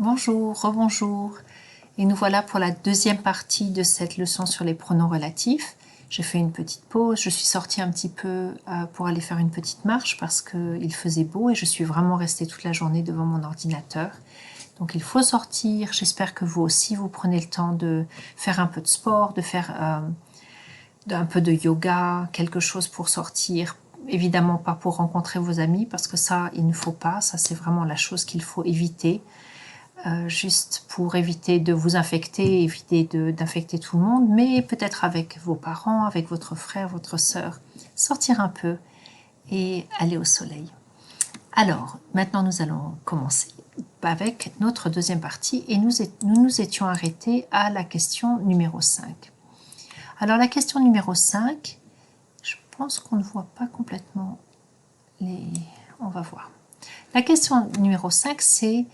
Bonjour, rebonjour. Et nous voilà pour la deuxième partie de cette leçon sur les pronoms relatifs. J'ai fait une petite pause, je suis sortie un petit peu pour aller faire une petite marche parce qu'il faisait beau et je suis vraiment restée toute la journée devant mon ordinateur. Donc il faut sortir, j'espère que vous aussi vous prenez le temps de faire un peu de sport, de faire un peu de yoga, quelque chose pour sortir. Évidemment pas pour rencontrer vos amis parce que ça il ne faut pas, ça c'est vraiment la chose qu'il faut éviter. Juste pour éviter de vous infecter, éviter d'infecter tout le monde, mais peut-être avec vos parents, avec votre frère, votre sœur, sortir un peu et aller au soleil. Alors, maintenant nous allons commencer avec notre deuxième partie et nous nous étions arrêtés à la question numéro 5. Alors la question numéro 5, je pense qu'on ne voit pas complètement les... On va voir. La question numéro 5, c'est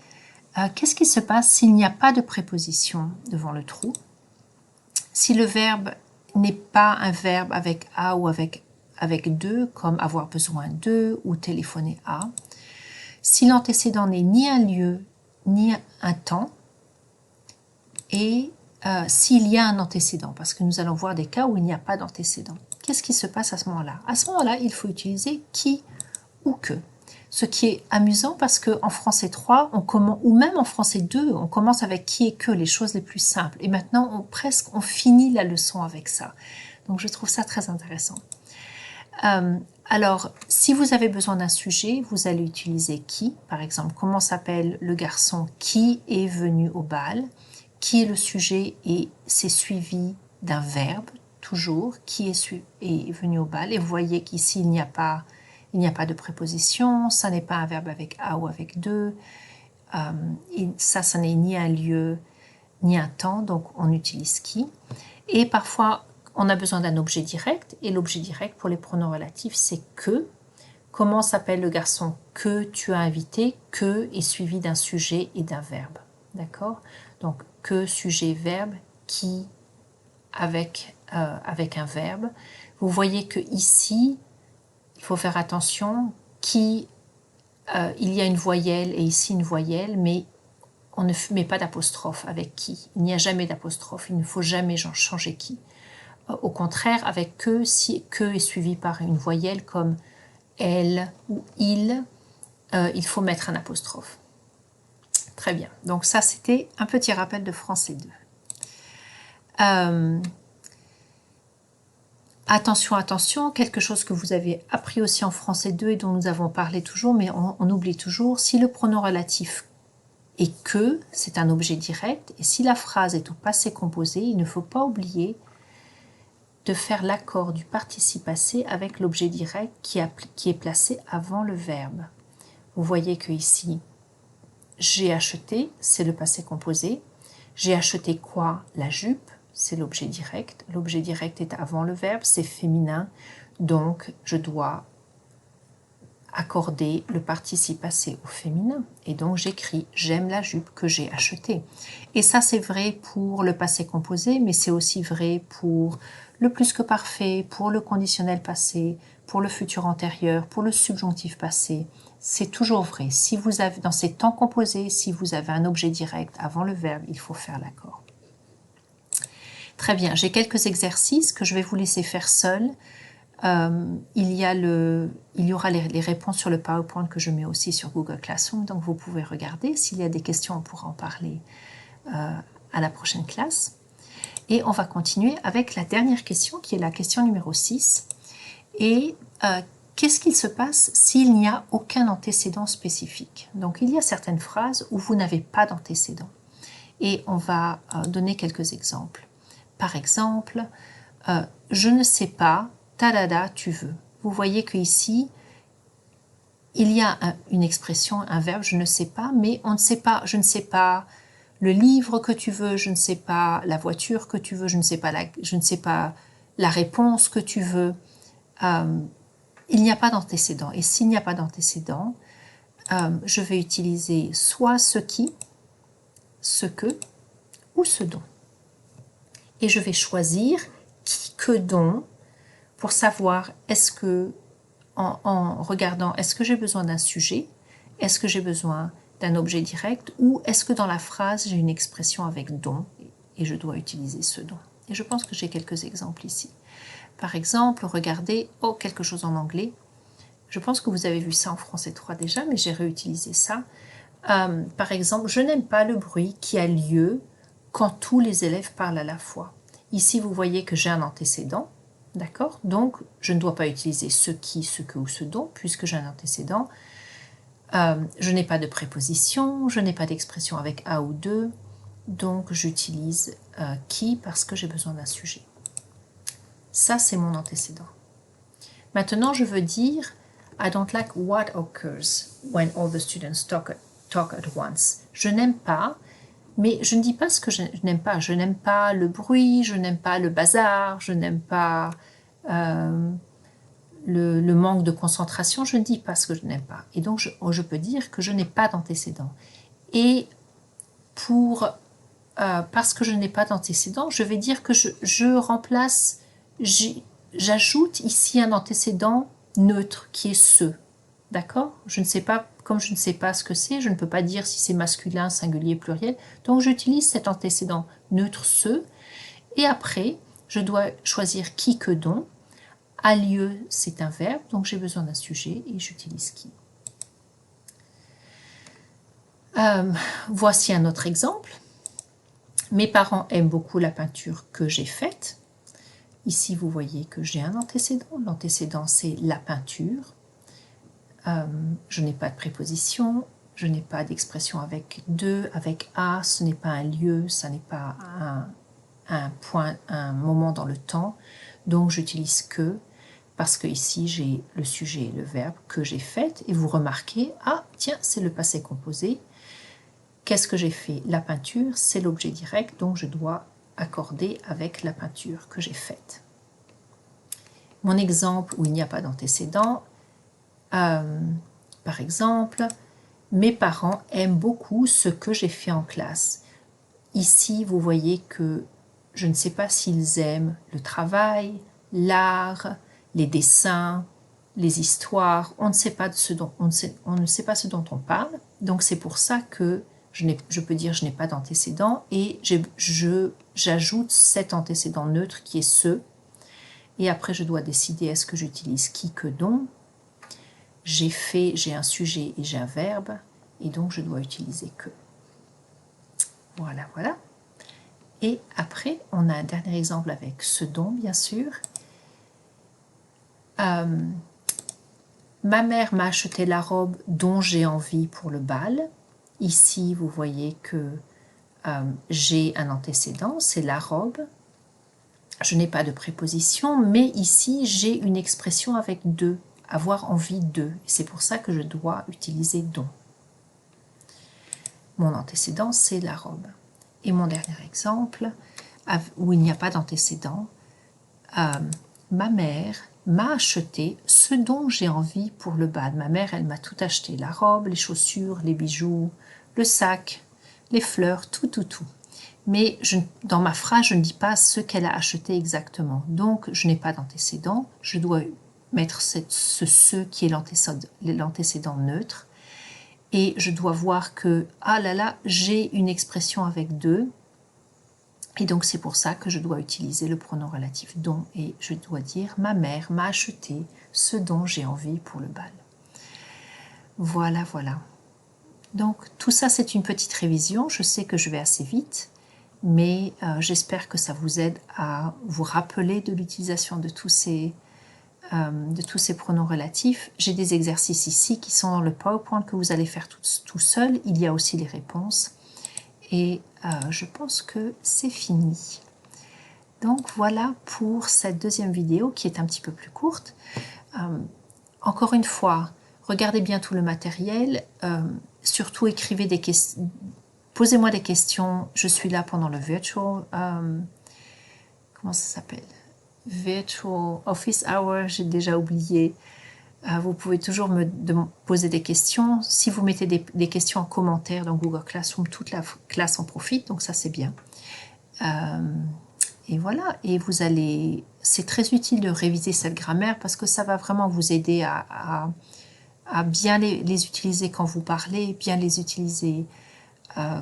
qu'est-ce qui se passe s'il n'y a pas de préposition devant le trou? Si le verbe n'est pas un verbe avec à ou avec de, comme avoir besoin de ou téléphoner à. Si l'antécédent n'est ni un lieu ni un temps. Et s'il y a un antécédent, parce que nous allons voir des cas où il n'y a pas d'antécédent. Qu'est-ce qui se passe à ce moment-là? À ce moment-là, il faut utiliser qui ou que. Ce qui est amusant parce qu'en français 3, ou même en français 2, on commence avec qui et que, les choses les plus simples. Et maintenant, on finit la leçon avec ça. Donc, je trouve ça très intéressant. Alors, si vous avez besoin d'un sujet, vous allez utiliser qui. Par exemple, comment s'appelle le garçon qui est venu au bal? Qui est le sujet et c'est suivi d'un verbe, toujours, qui est venu au bal. Et vous voyez qu'ici, il n'y a pas de préposition, ça n'est pas un verbe avec à ou avec de, ça n'est ni un lieu ni un temps, donc on utilise qui. Et parfois, on a besoin d'un objet direct, et l'objet direct pour les pronoms relatifs, c'est que. Comment s'appelle le garçon que tu as invité? Que est suivi d'un sujet et d'un verbe. D'accord? Donc, que, sujet, verbe, qui avec un verbe. Vous voyez que ici, il faut faire attention, il y a une voyelle et ici une voyelle, mais on ne met pas d'apostrophe avec qui. Il n'y a jamais d'apostrophe, il ne faut jamais changer qui. Au contraire, avec que, si que est suivi par une voyelle comme elle ou il faut mettre un apostrophe. Très bien, donc ça c'était un petit rappel de français 2. Attention, attention, quelque chose que vous avez appris aussi en français 2 et dont nous avons parlé toujours, mais on oublie toujours, si le pronom relatif est que, c'est un objet direct, et si la phrase est au passé composé, il ne faut pas oublier de faire l'accord du participe passé avec l'objet direct qui est placé avant le verbe. Vous voyez que ici, j'ai acheté, c'est le passé composé. J'ai acheté quoi? La jupe, c'est l'objet direct. L'objet direct est avant le verbe, c'est féminin. Donc, je dois accorder le participe passé au féminin. Et donc, j'écris « j'aime la jupe que j'ai achetée ». Et ça, c'est vrai pour le passé composé, mais c'est aussi vrai pour le plus que parfait, pour le conditionnel passé, pour le futur antérieur, pour le subjonctif passé. C'est toujours vrai. Si vous avez, dans ces temps composés, si vous avez un objet direct avant le verbe, il faut faire l'accord. Très bien, j'ai quelques exercices que je vais vous laisser faire seuls. Il y aura les réponses sur le PowerPoint que je mets aussi sur Google Classroom, donc vous pouvez regarder. S'il y a des questions, on pourra en parler à la prochaine classe. Et on va continuer avec la dernière question, qui est la question numéro 6. Et qu'est-ce qu'il se passe s'il n'y a aucun antécédent spécifique? Donc, il y a certaines phrases où vous n'avez pas d'antécédent. Et on va donner quelques exemples. Par exemple, je ne sais pas, tadada, tu veux. Vous voyez qu'ici, il y a une expression, un verbe, je ne sais pas, mais on ne sait pas, je ne sais pas le livre que tu veux, je ne sais pas la voiture que tu veux, je ne sais pas la réponse que tu veux. Il n'y a pas d'antécédent. Et s'il n'y a pas d'antécédent, je vais utiliser soit ce qui, ce que ou ce dont. Et je vais choisir qui, que, dont pour savoir est-ce que, en regardant, est-ce que j'ai besoin d'un sujet, est-ce que j'ai besoin d'un objet direct ou est-ce que dans la phrase j'ai une expression avec don et je dois utiliser ce don. Et je pense que j'ai quelques exemples ici. Par exemple, regardez, quelque chose en anglais. Je pense que vous avez vu ça en français 3 déjà, mais j'ai réutilisé ça. Par exemple, je n'aime pas le bruit qui a lieu quand tous les élèves parlent à la fois. Ici, vous voyez que j'ai un antécédent, d'accord? Donc, je ne dois pas utiliser ce qui, ce que ou ce dont, puisque j'ai un antécédent. Je n'ai pas de préposition, je n'ai pas d'expression avec a ou de, donc j'utilise qui parce que j'ai besoin d'un sujet. Ça, c'est mon antécédent. Maintenant, je veux dire I don't like what occurs when all the students talk at once. Je n'aime pas, mais je ne dis pas ce que je n'aime pas. Je n'aime pas le bruit, je n'aime pas le bazar, je n'aime pas le manque de concentration. Je ne dis pas ce que je n'aime pas. Et donc, je peux dire que je n'ai pas d'antécédent. Et parce que je n'ai pas d'antécédent, je vais dire que je remplace, j'ajoute ici un antécédent neutre qui est ce. D'accord? Je ne sais pas, comme je ne sais pas ce que c'est, je ne peux pas dire si c'est masculin, singulier, pluriel. Donc j'utilise cet antécédent neutre ce. Et après, je dois choisir qui que dont. A lieu, c'est un verbe, donc j'ai besoin d'un sujet et j'utilise qui. Voici un autre exemple. Mes parents aiment beaucoup la peinture que j'ai faite. Ici, vous voyez que j'ai un antécédent. L'antécédent, c'est la peinture. Je n'ai pas de préposition, je n'ai pas d'expression avec de, avec a, ce n'est pas un lieu, ça n'est pas un point, un moment dans le temps. Donc, j'utilise que, parce que ici, j'ai le sujet et le verbe que j'ai fait. Et vous remarquez, ah, tiens, c'est le passé composé. Qu'est-ce que j'ai fait? La peinture, c'est l'objet direct, donc je dois accorder avec la peinture que j'ai faite. Mon exemple où il n'y a pas d'antécédent, par exemple, mes parents aiment beaucoup ce que j'ai fait en classe. Ici, vous voyez que je ne sais pas s'ils aiment le travail, l'art, les dessins, les histoires. On ne sait pas ce dont on parle. Donc c'est pour ça que je peux dire je n'ai pas d'antécédent et j'ajoute cet antécédent neutre qui est ce. Et après, je dois décider est-ce que j'utilise qui que dont. J'ai un sujet et j'ai un verbe, et donc je dois utiliser que. Voilà, voilà. Et après, on a un dernier exemple avec ce dont, bien sûr. Ma mère m'a acheté la robe dont j'ai envie pour le bal. Ici, vous voyez que j'ai un antécédent, c'est la robe. Je n'ai pas de préposition, mais ici, j'ai une expression avec de. Avoir envie de. C'est pour ça que je dois utiliser dont. Mon antécédent, c'est la robe. Et mon dernier exemple, où il n'y a pas d'antécédent, ma mère m'a acheté ce dont j'ai envie pour le bal. Ma mère, elle m'a tout acheté. La robe, les chaussures, les bijoux, le sac, les fleurs, tout. Mais dans ma phrase, je ne dis pas ce qu'elle a acheté exactement. Donc, je n'ai pas d'antécédent. Je dois mettre ce qui est l'antécédent neutre. Et je dois voir que, ah là là, j'ai une expression avec de. Et donc, c'est pour ça que je dois utiliser le pronom relatif dont. Et je dois dire, ma mère m'a acheté ce dont j'ai envie pour le bal. Voilà, voilà. Donc, tout ça, c'est une petite révision. Je sais que je vais assez vite, mais j'espère que ça vous aide à vous rappeler de l'utilisation de tous ces pronoms relatifs. J'ai des exercices ici qui sont dans le PowerPoint que vous allez faire tout seul. Il y a aussi les réponses. Et je pense que c'est fini. Donc voilà pour cette deuxième vidéo qui est un petit peu plus courte. Encore une fois, regardez bien tout le matériel. Surtout écrivez des questions. Posez-moi des questions. Je suis là pendant le virtual. Comment ça s'appelle? Virtual Office Hour, j'ai déjà oublié. Vous pouvez toujours me poser des questions. Si vous mettez des questions en commentaire dans Google Classroom, toute la classe en profite, donc ça c'est bien. Et voilà, et c'est très utile de réviser cette grammaire parce que ça va vraiment vous aider à à bien les utiliser quand vous parlez, bien les utiliser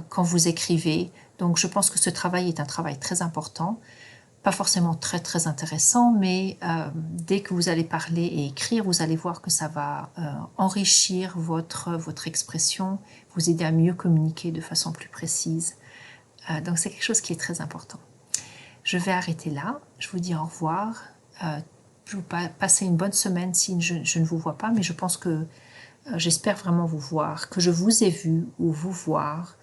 quand vous écrivez. Donc je pense que ce travail est un travail très important, pas forcément très très intéressant, mais dès que vous allez parler et écrire, vous allez voir que ça va enrichir votre expression, vous aider à mieux communiquer de façon plus précise. Donc c'est quelque chose qui est très important. Je vais arrêter là, je vous dis au revoir. Je vous passe une bonne semaine si je ne vous vois pas, mais je pense que j'espère vraiment vous voir, que je vous ai vu ou vous voir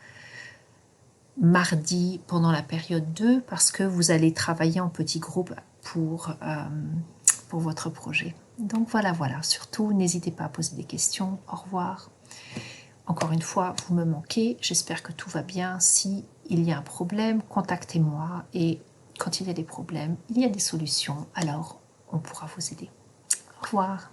mardi pendant la période 2 parce que vous allez travailler en petits groupes pour votre projet. Donc voilà. Surtout, n'hésitez pas à poser des questions. Au revoir. Encore une fois, vous me manquez. J'espère que tout va bien. Si il y a un problème, contactez-moi. Et quand il y a des problèmes, il y a des solutions. Alors, on pourra vous aider. Au revoir.